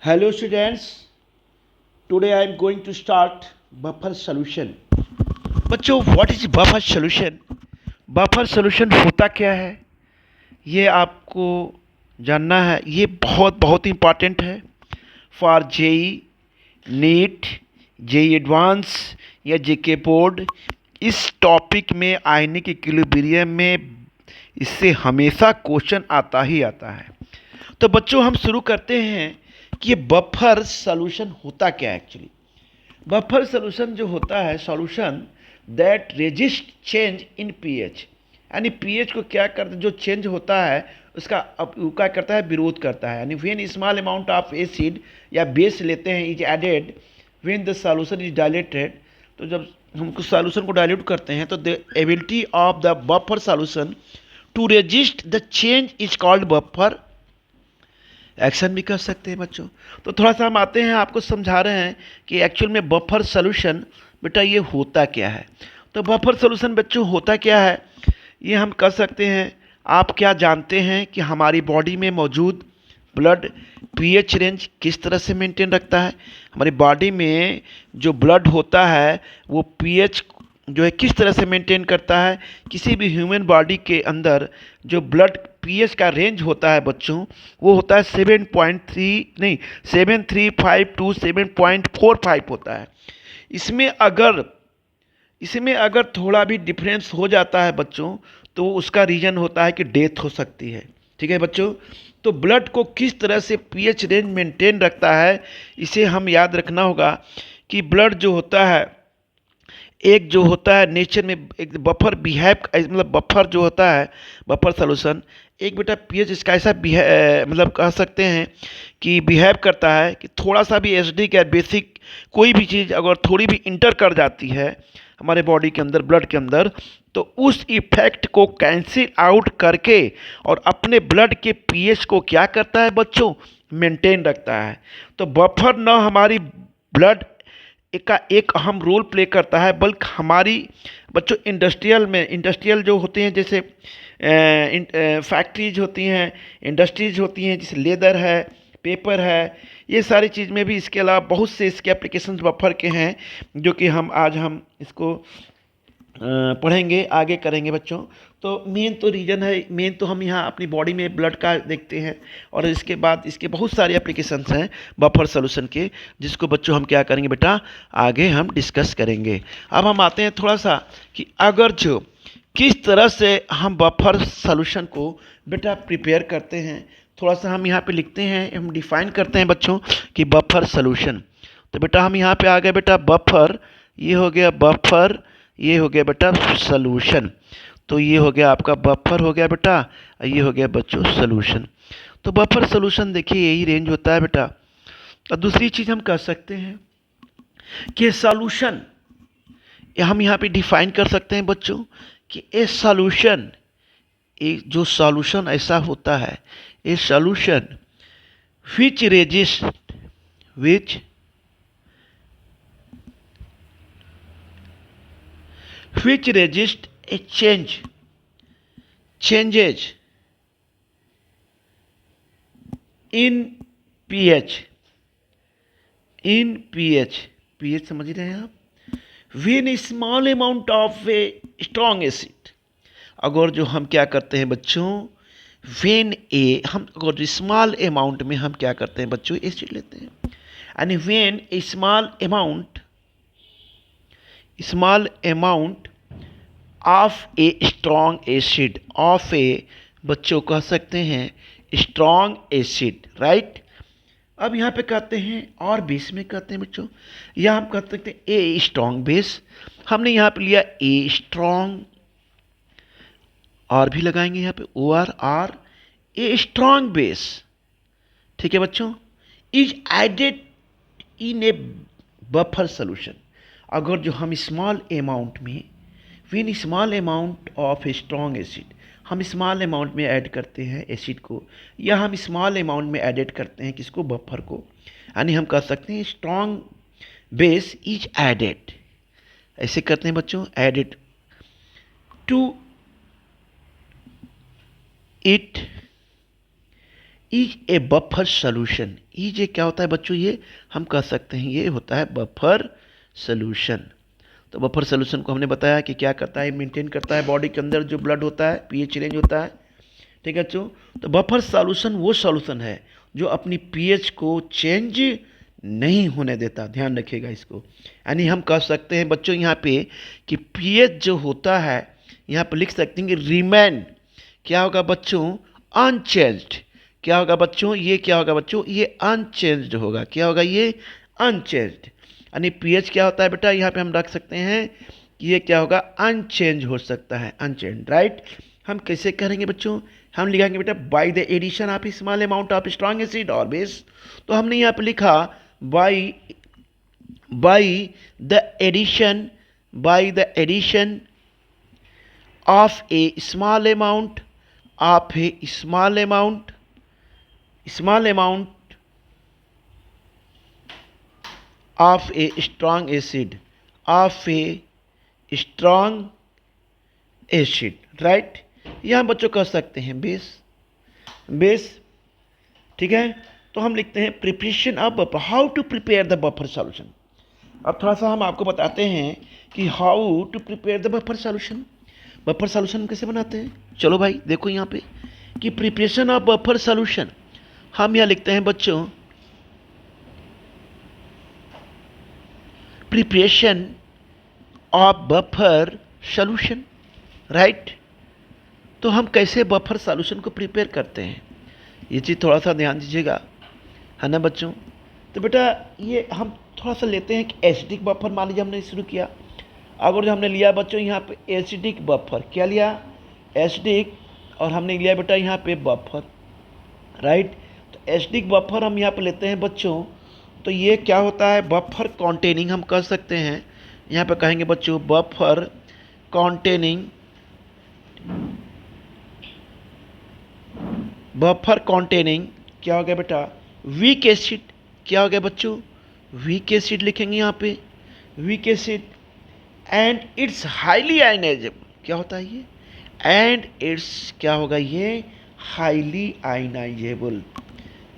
Hello students, today I am going to start buffer solution. बच्चों what is buffer solution? Buffer solution होता क्या है ये आपको जानना है। ये बहुत बहुत इंपॉर्टेंट है for JEE NEET, JEE advance या जेके बोर्ड। इस टॉपिक में आने के इक्विलिब्रियम में इससे हमेशा क्वेश्चन आता ही आता है। तो बच्चों हम शुरू करते हैं कि ये बफर सॉल्यूशन होता क्या है एक्चुअली। बफर सॉल्यूशन जो होता है solution that resist change in pH, यानी पीएच को क्या करता है, जो चेंज होता है उसका क्या करता है, विरोध करता है। यानी when small amount of acid या बेस लेते हैं is added when the solution is dilated, तो जब हम कुछ सॉल्यूशन को डायल्यूट करते हैं तो the ability of the buffer solution to resist the change is called buffer action भी कर सकते हैं बच्चों। तो थोड़ा सा हम आते हैं, आपको समझा रहे हैं कि एक्चुअल में बफर सॉल्यूशन बेटा ये होता क्या है। तो बफर सॉल्यूशन बच्चों होता क्या है ये हम कर सकते हैं। आप क्या जानते हैं कि हमारी बॉडी में मौजूद ब्लड पीएच रेंज किस तरह से मेंटेन रखता है। हमारी बॉडी में जो ब्लड होता है वो पीएच जो है किस तरह से मेंटेन करता है। किसी भी ह्यूमन बॉडी के अंदर जो ब्लड पीएच का रेंज होता है बच्चों वो होता है 7.3 टू 7.45 होता है। इसमें अगर इसमें अगर थोड़ा भी डिफरेंस हो जाता है बच्चों तो उसका रीज़न होता है कि डेथ हो सकती है। ठीक है बच्चों, तो ब्लड को किस तरह से पीएच रेंज मेंटेन रखता है इसे हम याद रखना होगा कि ब्लड जो होता है एक जो होता है नेचर में एक बफर बिहेव, मतलब बफर जो होता है बफर सॉल्यूशन एक बेटा पीएच इसका ऐसा मतलब कह सकते हैं कि बिहेव करता है कि थोड़ा सा भी एसिडिक या बेसिक कोई भी चीज़ अगर थोड़ी भी इंटर कर जाती है हमारे बॉडी के अंदर ब्लड के अंदर तो उस इफेक्ट को कैंसिल आउट करके और अपने ब्लड के पीएच को क्या करता है बच्चों, मेंटेन रखता है। तो बफर न हमारी ब्लड का एक अहम रोल प्ले करता है बल्कि हमारी बच्चों इंडस्ट्रियल जो होते हैं जैसे फैक्ट्रीज होती हैं, इंडस्ट्रीज होती हैं जैसे लेदर है, पेपर है, ये सारी चीज़ में भी इसके अलावा बहुत से इसके एप्लीकेशंस बफर के हैं जो कि हम इसको पढ़ेंगे आगे करेंगे बच्चों। तो मेन तो रीज़न है, मेन तो हम यहाँ अपनी बॉडी में ब्लड का देखते हैं और इसके बाद इसके बहुत सारे एप्लीकेशंस हैं बफर सॉल्यूशन के जिसको बच्चों हम क्या करेंगे बेटा आगे हम डिस्कस करेंगे। अब हम आते हैं थोड़ा सा कि अगर जो किस तरह से हम बफर सॉल्यूशन को बेटा प्रिपेयर करते हैं, थोड़ा सा हम यहाँ पे लिखते हैं, हम डिफाइन करते हैं बच्चों कि बफर सॉल्यूशन। तो बेटा हम यहाँ पे आ गए बेटा बफर, ये हो गया बफर, ये हो गया बेटा सॉल्यूशन। तो ये हो गया आपका बफर हो गया बेटा, ये हो गया बच्चों सॉल्यूशन। तो बफर सॉल्यूशन देखिए यही रेंज होता है बेटा। और दूसरी चीज़ हम कर सकते हैं कि सॉल्यूशन हम यहाँ पे डिफाइन कर सकते हैं बच्चों कि ए सॉल्यूशन, एक जो सॉल्यूशन ऐसा होता है ए solution which resist which which resist a changes in pH, pH समझ रहे हैं आप, when a small amount of a strong acid, अगर जो हम क्या करते हैं बच्चों when a हम अगर स्मॉल अमाउंट में हम क्या करते हैं बच्चों एसिड लेते हैं and when a small amount of a strong acid, of a बच्चों कह सकते हैं स्ट्रॉन्ग एसिड, राइट। अब यहाँ पे कहते हैं और बेस में कहते हैं बच्चों, या हम कह सकते हैं ए स्ट्रॉन्ग बेस। हमने यहाँ पे लिया ए स्ट्रॉन्ग और भी लगाएंगे यहाँ पे or a strong base. ठीक है बच्चों, is added in a buffer solution. अगर जो हम स्मॉल अमाउंट में when small amount of a strong acid, हम स्मॉल अमाउंट में ऐड करते हैं एसिड को, या हम स्मॉल अमाउंट में एडेड करते हैं किसको, बफर को, यानी हम कह सकते हैं स्ट्रॉन्ग बेस इज एडेड। ऐसे करते हैं बच्चों, added to it is a buffer solution. Is ये क्या होता है बच्चों, ये हम कह सकते हैं ये होता है बफर सोल्यूशन। तो बफर सोल्यूशन को हमने बताया कि क्या करता है, मेंटेन करता है बॉडी के अंदर जो ब्लड होता है, पीएच रेंज होता है। ठीक है बच्चों, तो बफर सॉल्यूशन वो सॉल्यूशन है जो अपनी पीएच को चेंज नहीं होने देता। ध्यान रखिएगा इसको। यानी हम कह सकते हैं बच्चों यहाँ पे कि पीएच जो होता है, यहाँ पे लिख सकते हैं कि रिमेन, क्या होगा बच्चों, अनचेंज्ड। क्या होगा बच्चों, ये क्या होगा बच्चों, ये अनचेंज्ड होगा। क्या होगा, ये अनचेंज्ड। यानी पीएच क्या होता है बेटा, यहाँ पे हम रख सकते हैं कि ये क्या होगा, अनचेंज हो सकता है, अनचेंज, राइट। हम कैसे करेंगे बच्चों, हम लिखेंगे बेटा by the addition of small amount of strong acid और बेस। तो हमने यहाँ पे लिखा by the addition of a small amount of a strong acid right. यहाँ बच्चों कह सकते हैं बेस। ठीक है, तो हम लिखते हैं preparation of buffer, how to prepare the buffer solution. अब थोड़ा सा हम आपको बताते हैं कि how to prepare the buffer solution. Buffer solution कैसे बनाते हैं, चलो भाई देखो यहाँ पे कि प्रिपरेशन ऑफ बफर सॉल्यूशन हम यहाँ लिखते हैं बच्चों preparation of buffer solution, right. तो हम कैसे बफर सॉल्यूशन को प्रिपेयर करते हैं, ये चीज़ थोड़ा सा ध्यान दीजिएगा, है ना बच्चों। तो बेटा ये हम थोड़ा सा लेते हैं कि एसिडिक बफर मान लीजिए हमने शुरू किया। अगर जो हमने लिया बच्चों यहाँ पे एसिडिक बफर, क्या लिया, एसिडिक, और हमने लिया बेटा यहाँ पे बफर, राइट। तो एसिडिक बफर हम यहाँ पे लेते हैं बच्चों, तो ये क्या होता है, बफर कॉन्टेनिंग हम कह सकते हैं। यहाँ पे कहेंगे बच्चों बफर कॉन्टेनिंग क्या हो गया बेटा, वीक एसिड। क्या हो गया बच्चों, वीक एसिड लिखेंगे यहाँ पे, weak acid, and it's highly ionisable. क्या होता है ये, एंड इट्स क्या होगा, ये हाईली आयनाइजेबल।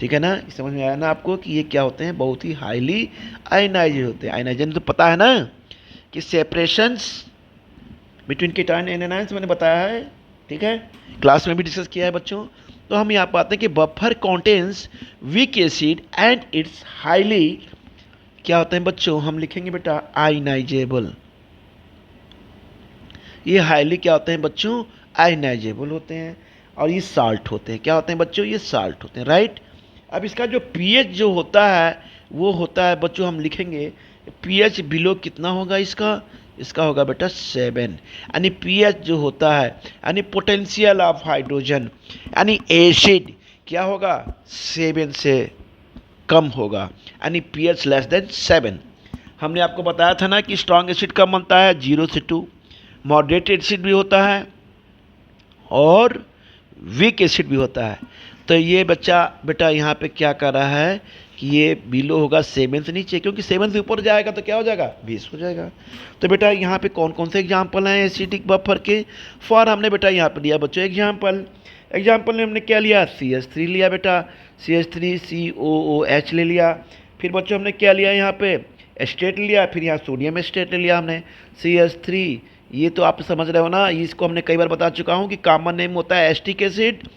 ठीक है ना, समझ में आया ना आपको कि ये क्या होते हैं, बहुत ही हाईली आयनाइज होते हैं। आयनाइजन तो पता है ना कि separations between cation and anions मैंने बताया है, ठीक है, क्लास में भी डिस्कस किया है बच्चों। तो हम यहाँ पाते हैं कि buffer contains week acid and it's highly, क्या होते हैं बच्चों, हम लिखेंगे बेटा आयनाइजेबल। ये हाईली क्या होते हैं बच्चों, आयनाइजेबल होते हैं, और ये साल्ट होते हैं। क्या होते हैं बच्चों, ये साल्ट होते हैं, राइट। अब इसका जो पीएच जो होता है वो होता है बच्चों, हम लिखेंगे पीएच बिलो कितना होगा इसका होगा बेटा 7। यानी पीएच जो होता है, यानी पोटेंशियल ऑफ हाइड्रोजन, यानी एसिड क्या होगा, 7 से कम होगा, यानी पीएच लेस देन 7। हमने आपको बताया था ना कि स्ट्रॉन्ग एसिड कब बनता है, 0 से 2, मॉडरेट एसिड भी होता है और वीक एसिड भी होता है। तो ये बच्चा बेटा यहाँ पे क्या कर रहा है कि ये बिलो होगा 7 से नीचे, क्योंकि 7 से ऊपर जाएगा तो क्या हो जाएगा, 20 हो जाएगा। तो बेटा यहाँ पे कौन कौन से एग्जाम्पल हैं एसिडिक बफर के, फॉर हमने बेटा यहाँ पे लिया बच्चों एग्जाम्पल में हमने क्या लिया, CH3 लिया बेटा, CH3 COOH ले लिया। फिर बच्चों हमने क्या लिया, यहाँ पे एस्टेट लिया, फिर यहाँ सोडियम एस्टेट ले लिया हमने, CH3। ये तो आप समझ रहे हो ना, इसको हमने कई बार बता चुका हूँ कि कॉमन नेम होता है एस्टिक एसिड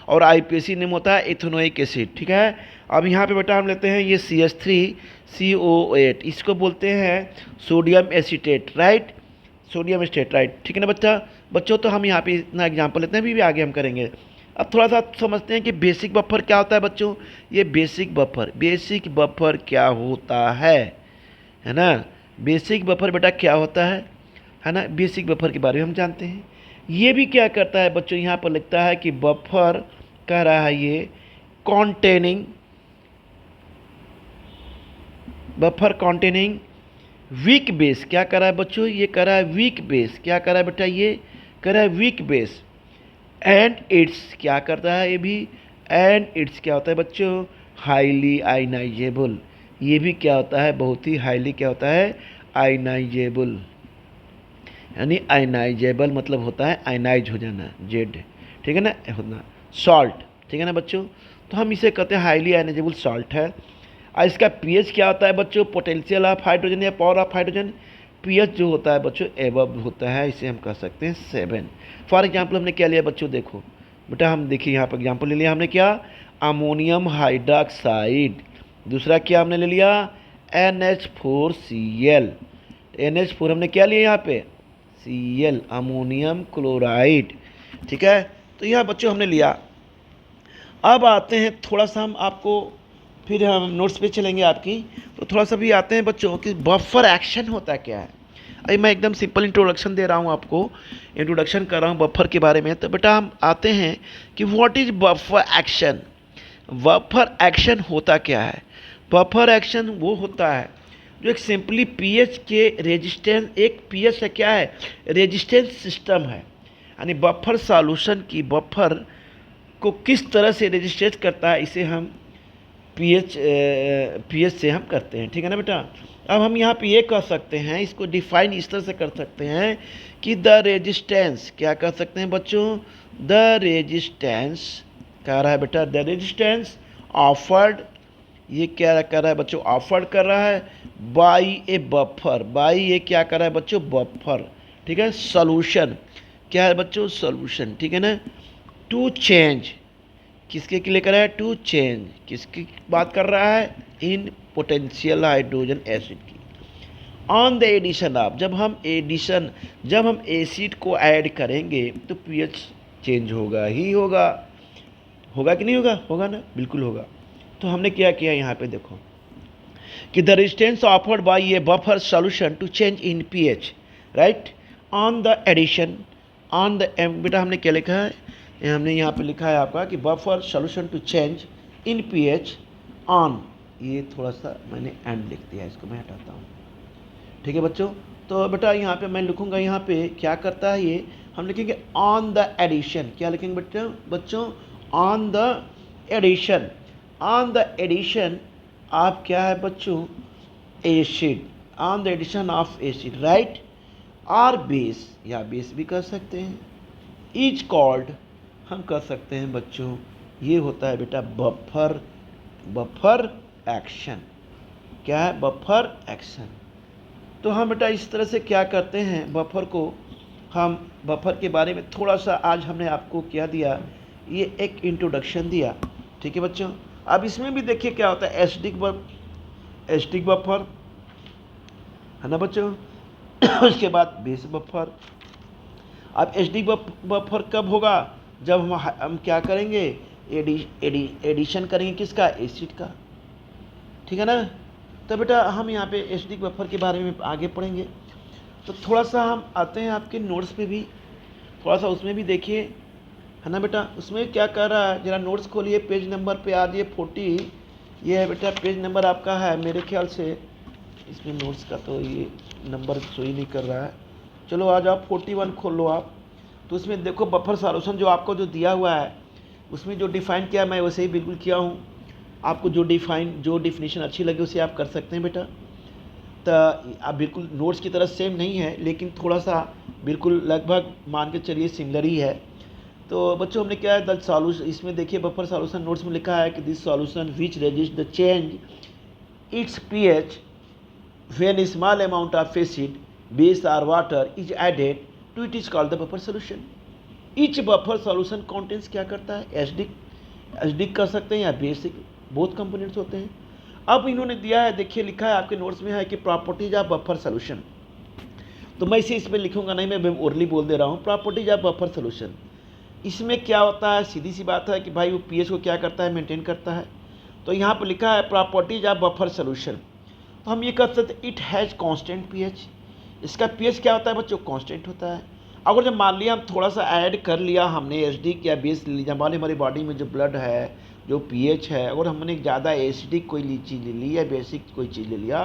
और आईपीएसी नेम होता है इथेनोइक एसिड, ठीक है। अब यहाँ पे बेटा हम लेते हैं ये CH3 COOH, इसको बोलते हैं sodium acetate, right, sodium estate, right, ठीक है ना बच्चों। तो हम यहाँ पे इतना एग्जाम्पल लेते हैं, अभी भी आगे हम करेंगे। अब थोड़ा सा समझते हैं कि बेसिक बफर क्या होता है बच्चों। ये बेसिक बफर क्या होता है ना, बेसिक बफर बेटा क्या होता है ना, बेसिक बफर के बारे में हम जानते हैं। ये भी क्या करता है बच्चों, यहाँ पर लिखता है कि बफर कह रहा है ये बफर कॉन्टेनिंग वीक बेस। क्या कर रहा है बच्चों, ये कर रहा है वीक बेस। क्या कर रहा है बेटा, ये कर रहा है वीक बेस, एंड इट्स क्या करता है ये भी, एंड इट्स क्या होता है बच्चों, हाईली आयनाइजेबल। ये भी क्या होता है, बहुत ही हाईली क्या होता है, आयनाइजेबल। यानी आयनाइजेबल मतलब होता है आयनाइज हो जाना, जेड, ठीक है ना, होना सॉल्ट, ठीक है ना बच्चों। तो हम इसे कहते हैं हाईली आयनाइजेबल सॉल्ट है। और इसका पीएच क्या होता है बच्चों, पोटेंशियल ऑफ हाइड्रोजन या पावर ऑफ हाइड्रोजन, पीएच जो होता है बच्चों एबव होता है, इसे हम कह सकते हैं 7। फॉर एग्जांपल हमने क्या लिया बच्चों, देखो बेटा हम देखिए यहाँ पर एग्जांपल ले लिया हमने क्या, अमोनियम हाइड्रॉक्साइड। दूसरा क्या हमने ले लिया, NH4Cl। NH4 हमने क्या लिया यहाँ पे, Cl, अमोनियम क्लोराइड। ठीक है, तो यह बच्चों हमने लिया। अब आते हैं थोड़ा सा हम आपको, फिर हम नोट्स पे चलेंगे आपकी, तो थोड़ा सा भी आते हैं बच्चों कि बफर एक्शन होता क्या है। अभी मैं एकदम सिंपल इंट्रोडक्शन दे रहा हूँ आपको, इंट्रोडक्शन कर रहा हूँ बफर के बारे में। तो बेटा हम आते हैं कि what is buffer action. Buffer action होता क्या है, बफर एक्शन वो होता है जो एक सिंपली पीएच के रेजिस्टेंस, एक पीएच है क्या है, रेजिस्टेंस सिस्टम है, यानी बफर सॉल्यूशन की बफर को किस तरह से रेजिस्टेंस करता है, इसे हम पीएच से हम करते हैं। ठीक है ना बेटा। अब हम यहाँ पे ये कह सकते हैं, इसको डिफाइन इस तरह से कर सकते हैं कि द रेजिस्टेंस, क्या कह सकते हैं बच्चों, द रेजिस्टेंस कह रहा है बेटा, द रेजिस्टेंस ऑफर्ड, ये क्या कर रहा है बच्चों, ऑफर्ड कर रहा है बाई ए बफर, बाई ये क्या कर रहा है बच्चों, बफर। ठीक है, सॉल्यूशन क्या है बच्चों, सॉल्यूशन। ठीक है ना, टू चेंज, किसके लिए कर रहा है, टू चेंज, किसकी बात कर रहा है, इन पोटेंशियल हाइड्रोजन एसिड की, ऑन द एडिशन ऑफ, जब हम एसिड को ऐड करेंगे तो पीएच चेंज होगा ही होगा, होगा कि नहीं होगा, होगा ना, बिल्कुल होगा। तो हमने क्या किया यहाँ पे देखो कि the resistance offered by a buffer solution to change in pH, right, on the addition, on the, बेटा हमने क्या लिखा है, हमने यहाँ पे लिखा है आपका कि buffer solution to change in pH on, ये थोड़ा सा मैंने एंड लिख दिया, इसको मैं हटाता हूँ। ठीक है बच्चों, तो बेटा यहाँ पे मैं लिखूँगा, यहाँ पे क्या करता है ये, हम लिखेंगे ऑन द एडिशन, क्या लिखेंगे बच्चों, on the addition, on the addition of क्या है बच्चों, acid, on the addition of acid, right, और बेस, या बेस भी कर सकते हैं, इज कॉल्ड, हम कह सकते हैं बच्चों, ये होता है बेटा बफर एक्शन। क्या है, बफर एक्शन। तो हम बेटा इस तरह से क्या करते हैं, बफर को, हम बफर के बारे में थोड़ा सा आज हमने आपको क्या दिया, ये एक इंट्रोडक्शन दिया। ठीक है बच्चों, अब इसमें भी देखिए क्या होता है, एसिडिक बफर है ना बच्चों उसके बाद बेस बफर। अब एसिडिक बफर कब होगा, जब हम क्या करेंगे, एडिशन करेंगे किसका, एसिड का। ठीक है ना, तो बेटा हम यहाँ पे एसिडिक बफर के बारे में आगे पढ़ेंगे। तो थोड़ा सा हम आते हैं आपके नोट्स पे भी, थोड़ा सा उसमें भी देखिए, है ना बेटा। उसमें क्या कर रहा है, जरा नोट्स खोलिए, पेज नंबर पे आ जाइए 40, ये है बेटा पेज नंबर आपका है मेरे ख्याल से, इसमें नोट्स का तो ये नंबर शो ही नहीं कर रहा है, चलो आ जाओ 41 खोल लो आप। तो उसमें देखो बफर सॉल्यूशन जो आपको जो दिया हुआ है, उसमें जो डिफ़ाइन किया मैं वैसे ही बिल्कुल किया हूँ। आपको जो डिफिनीशन अच्छी लगे उसे आप कर सकते हैं बेटा। तो आप बिल्कुल नोट्स की तरह सेम नहीं है, लेकिन थोड़ा सा बिल्कुल लगभग मान के चलिए सिमिलर ही है। तो बच्चों हमने क्या है, द सॉल्यूशन, इसमें देखिए बफर सॉल्यूशन नोट्स में लिखा है कि this solution which resist the change its pH when small amount of acid, base और water is added to it is called the buffer solution. Each buffer solution contents क्या करता है, acidic कर सकते हैं या बेसिक, बोथ कंपोनेंट्स होते हैं। अब इन्होंने दिया है, देखिए लिखा है आपके नोट्स में है कि प्रॉपर्टीज ऑफ बफर सॉल्यूशन, तो मैं इसे इसमें लिखूंगा नहीं, मैं ओरली बोल दे रहा हूँ, प्रॉपर्टीज ऑफ बफर सॉल्यूशन। इसमें क्या होता है, सीधी सी बात है कि भाई वो पीएच को क्या करता है, मेंटेन करता है। तो यहाँ पर लिखा है प्रॉपर्टीज ऑफ बफर सॉल्यूशन, तो हम ये कर सकते हैं इट हैज़ कांस्टेंट पीएच, इसका पीएच क्या होता है बच्चों, कांस्टेंट होता है। अगर जब मान लिया हम थोड़ा सा ऐड कर लिया हमने एसिडिक या बेस ले लिया, हमारी बॉडी में जो ब्लड है, जो पीएच है, अगर हमने ज़्यादा एसिडिक कोई चीज़ ले ली या बेसिक कोई चीज़ ले लिया,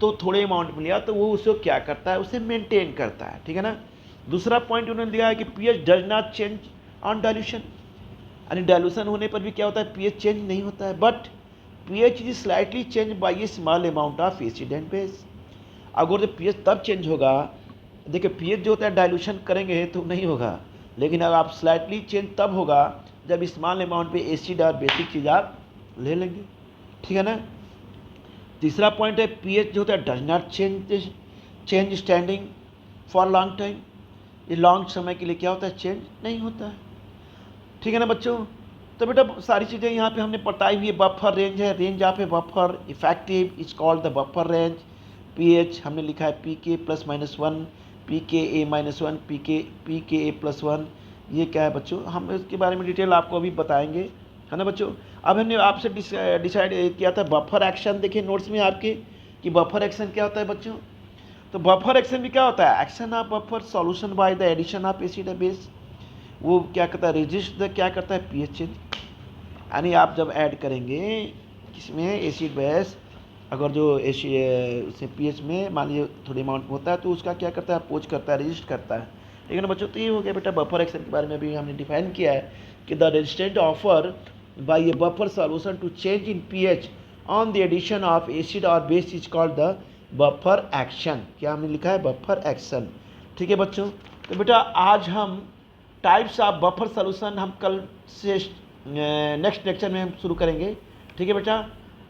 तो थोड़े अमाउंट में लिया, तो वो उसको क्या करता है, उसे मेंटेन करता है। ठीक है ना। दूसरा पॉइंट उन्होंने दिया है कि pH does not change on dilution, यानी डाइल्यूशन होने पर भी क्या होता है, पीएच चेंज नहीं होता है, but pH is slightly change by A small amount of acid and base. अगर जो पीएच तब चेंज होगा, देखिए पीएच जो होता है डाइल्यूशन करेंगे तो नहीं होगा, लेकिन अगर आप स्लाइटली चेंज तब होगा जब स्मॉल अमाउंट पे एसिड और बेसिक चीज़ आप ले लेंगे, ठीक है ना। तीसरा पॉइंट है पीएच जो होता है does not change standing for long time. ये लॉन्ग समय के लिए क्या होता है, चेंज नहीं होता है, ठीक है ना बच्चों। तो बेटा सारी चीज़ें यहाँ पे हमने बताई हुई है। बफर रेंज है, रेंज यहाँ पे buffer effective is called the buffer range. PH हमने लिखा है pK+-1, pKa-1, pKa+1। ये क्या है बच्चों, हम इसके बारे में डिटेल आपको अभी बताएंगे, है ना बच्चों। अब हमने आपसे डिसाइड किया था बफर एक्शन। देखिए नोट्स में आपके कि बफर एक्शन क्या होता है बच्चों। तो बफर एक्शन भी क्या होता है, action of buffer solution by the addition of acid base. वो क्या करता है, रेजिस्ट द क्या करता है, पीएच चेंज। यानी आप जब ऐड करेंगे किसमें, एसिड बेस, अगर जो उससे पीएच में मान लीजिए थोड़ी अमाउंट होता है तो उसका क्या करता है, अपोज करता है, रेजिस्ट करता है, ठीक है ना बच्चों। तो ये हो गया बेटा बफर एक्शन के बारे में अभी हमने डिफाइन किया है कि the resistant offer by a buffer solution to change in pH on the addition of acid और base is called the buffer action. क्या हमने लिखा है, बफर एक्शन, ठीक है बच्चों। तो बेटा आज हम टाइप्स ऑफ बफर सॉल्यूशन हम कल से नेक्स्ट लेक्चर में हम शुरू करेंगे, ठीक है बेटा।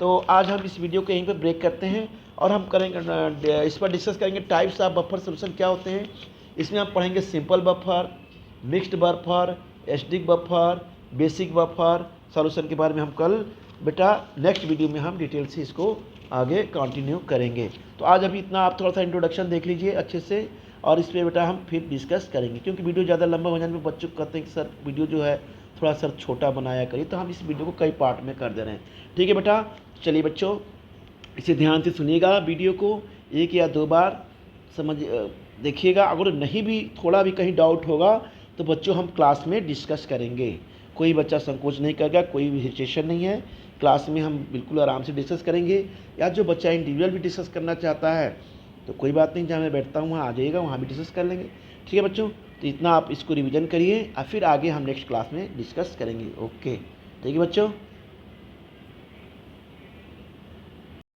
तो आज हम इस वीडियो को यहीं पर ब्रेक करते हैं और हम करेंगे इस पर डिस्कस करेंगे टाइप्स ऑफ बफर सॉल्यूशन क्या होते हैं। इसमें हम पढ़ेंगे simple buffer, mixed buffer, acidic buffer, basic buffer solution के बारे में हम कल बेटा नेक्स्ट वीडियो में हम डिटेल से इसको आगे कंटिन्यू करेंगे। तो आज अभी इतना आप थोड़ा सा इंट्रोडक्शन देख लीजिए अच्छे से, और इस पर बेटा हम फिर डिस्कस करेंगे, क्योंकि वीडियो ज़्यादा लंबा हो जाने पर बच्चों कहते हैं कि सर वीडियो जो है थोड़ा सर छोटा बनाया करिए, तो हम इस वीडियो को कई पार्ट में कर दे रहे हैं, ठीक है बेटा। चलिए बच्चों इसे ध्यान से सुनिएगा, वीडियो को 1 या 2 बार समझ देखिएगा। अगर नहीं भी थोड़ा भी कहीं डाउट होगा तो बच्चों हम क्लास में डिस्कस करेंगे, कोई बच्चा संकोच नहीं करेगा, कोई भी हिचेशन नहीं है। क्लास में हम बिल्कुल आराम से डिस्कस करेंगे, या जो बच्चा इंडिविजुअल भी डिस्कस करना चाहता है तो कोई बात नहीं, जहाँ मैं बैठता हूँ वहाँ आ जाइएगा, वहाँ भी डिस्कस कर लेंगे, ठीक है बच्चों। तो इतना आप इसको रिवीजन करिए और फिर आगे हम नेक्स्ट क्लास में डिस्कस करेंगे, ओके, ठीक है बच्चों।